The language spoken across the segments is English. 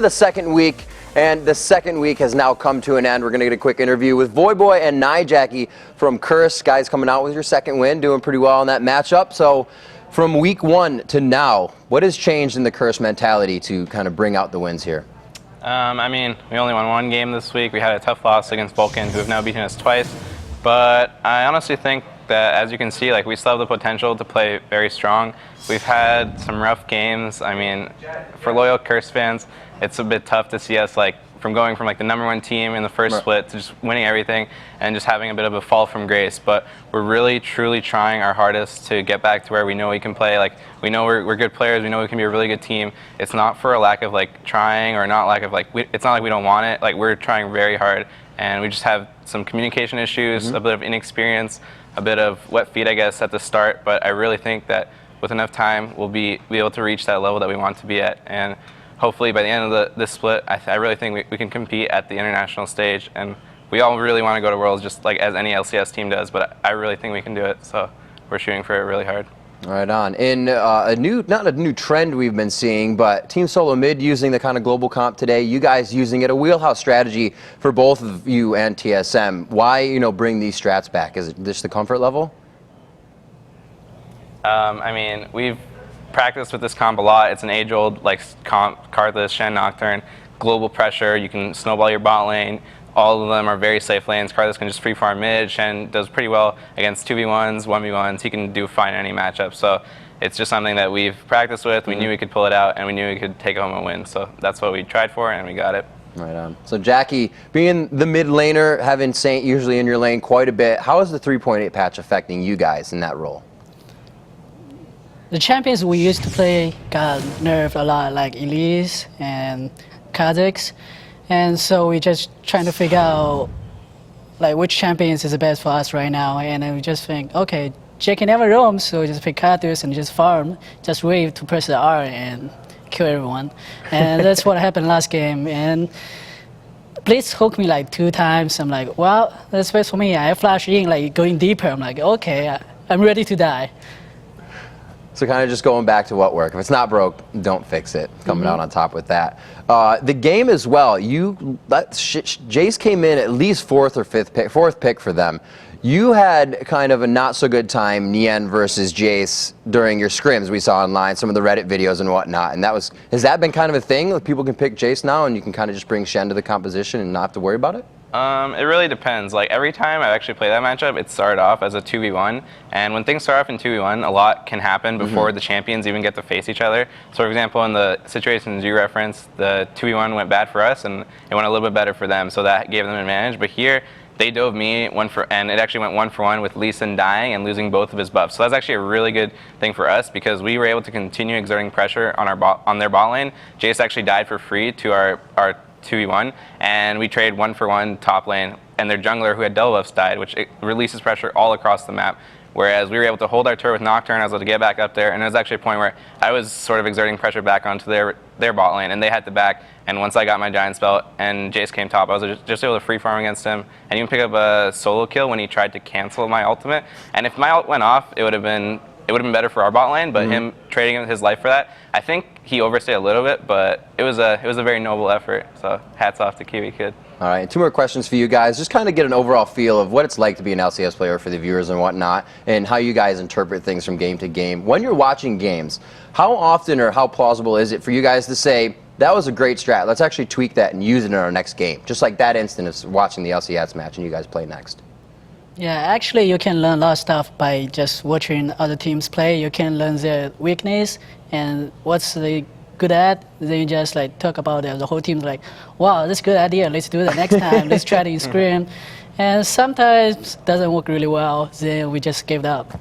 The second week, and the second week has now come to an end. We're going to get a quick interview with Voyboy and NyJacky from Curse. Guys, coming out with your second win, doing pretty well in that matchup. So from week one to now, what has changed in the Curse mentality to kind of bring out the wins here? I mean, we only won one game this week. We had a tough loss against Vulcan, who have now beaten us twice. But I honestly think that, as you can see, we still have the potential to play very strong. We've had some rough games. I mean, for loyal Curse fans, it's a bit tough to see us from going from the #1 team in the first split to just winning everything and just having a bit of a fall from grace. But we're really, truly trying our hardest to get back to where we know we can play. We know we're good players. We know we can be a really good team. It's not for a lack of trying or not lack of it's not like we don't want it. We're trying very hard, and we just have some communication issues, a bit of inexperience, a bit of wet feet, I guess, at the start. But I really think that with enough time, we'll be able to reach that level that we want to be at. And hopefully by the end of this split, I really think we can compete at the international stage. And we all really want to go to Worlds, just as any LCS team does. But I really think we can do it. So we're shooting for it really hard. Right on. In not a new trend we've been seeing, but Team Solo Mid using the kind of global comp today, you guys using it, a wheelhouse strategy for both of you and TSM. Why, bring these strats back? Is it just the comfort level? I mean, we've practiced with this comp a lot. It's an age-old comp, Cardless, Shen Nocturne, global pressure. You can snowball your bot lane. All of them are very safe lanes. Cardless can just free farm mid. Shen does pretty well against 2v1s, 1v1s. He can do fine in any matchup. So it's just something that we've practiced with. We knew we could pull it out, and we knew we could take home a win. So that's what we tried for, and we got it. Right on. So Jacky, being the mid laner, having Saint usually in your lane quite a bit, how is the 3.8 patch affecting you guys in that role? The champions we used to play got nerfed a lot, like Elise and Kha'Zix. And so we just trying to figure out which champions is the best for us right now. And then we just think, okay, Jacky never roams, so we just pick Kha'Zix and just farm, just wait to press the R and kill everyone. And that's what happened last game. And Blitz hooked me 2 times. I'm like, well, that's best for me. I flash in, going deeper. I'm like, okay, I'm ready to die. So kind of just going back to what worked. If it's not broke, don't fix it. Coming out on top with that. The game as well. Jace came in at least fourth pick for them. You had kind of a not so good time, Nien versus Jace, during your scrims we saw online, some of the Reddit videos and whatnot. And has that been kind of a thing? People can pick Jace now, and you can kind of just bring Shen to the composition and not have to worry about it? It really depends. Every time I actually play that matchup, it started off as a 2v1, and when things start off in 2v1, a lot can happen before the champions even get to face each other. So for example, in the situations you referenced, the 2v1 went bad for us, and it went a little bit better for them, so that gave them an advantage. But here, they dove me and it actually went 1-for-1 with Lee Sin dying and losing both of his buffs. So that's actually a really good thing for us, because we were able to continue exerting pressure on their bot lane. Jace actually died for free to our 2v1, and we traded 1-for-1 top lane, and their jungler, who had double buffs, died, which releases pressure all across the map. Whereas we were able to hold our turret with Nocturne. I was able to get back up there, and there was actually a point where I was sort of exerting pressure back onto their bot lane, and they had to back. And once I got my Giant Spell and Jace came top, I was just able to free farm against him and even pick up a solo kill when he tried to cancel my ultimate. And if my ult went off, it would have been better for our bot lane, but him trading his life for that, I think he overstayed a little bit, but it was a very noble effort. So hats off to Kiwi Kid. All right, 2 more questions for you guys. Just kind of get an overall feel of what it's like to be an LCS player for the viewers and whatnot, and how you guys interpret things from game to game. When you're watching games, how often or how plausible is it for you guys to say, that was a great strat, let's actually tweak that and use it in our next game? Just like that instant of watching the LCS match and you guys play next. Yeah, actually you can learn a lot of stuff by just watching other teams play. You can learn their weakness and what's they good at. Then you just talk about it. The whole team's like, wow, that's a good idea. Let's do that next time. Let's try to scrim. And sometimes it doesn't work really well. Then we just give it up.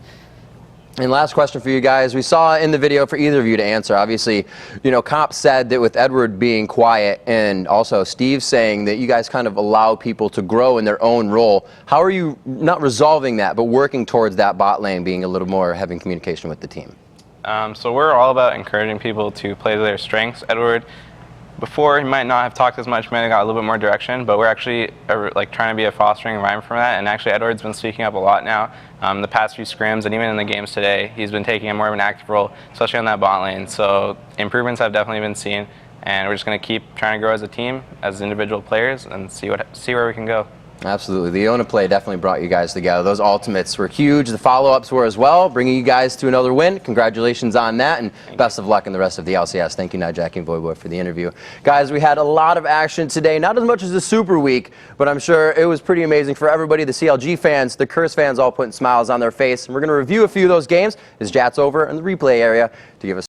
And last question for you guys. We saw in the video for either of you to answer, obviously, Comp said that with Edward being quiet and also Steve saying that you guys kind of allow people to grow in their own role. How are you not resolving that, but working towards that bot lane being a little more having communication with the team? So we're all about encouraging people to play to their strengths. Edward, before, he might not have talked as much, might have got a little bit more direction, but we're actually trying to be a fostering environment for that. And actually, Edward's been speaking up a lot now. The past few scrims and even in the games today, he's been taking a more of an active role, especially on that bot lane. So improvements have definitely been seen. and we're just going to keep trying to grow as a team, as individual players, and see where we can go. Absolutely. The Iona play definitely brought you guys together. Those ultimates were huge. The follow-ups were as well, bringing you guys to another win. Congratulations on that, and best of luck in the rest of the LCS. Thank you, NyJacky and Voyboy, for the interview. Guys, we had a lot of action today. Not as much as the Super Week, but I'm sure it was pretty amazing for everybody. The CLG fans, the Curse fans all putting smiles on their face. And we're going to review a few of those games as Jat's over in the replay area to give us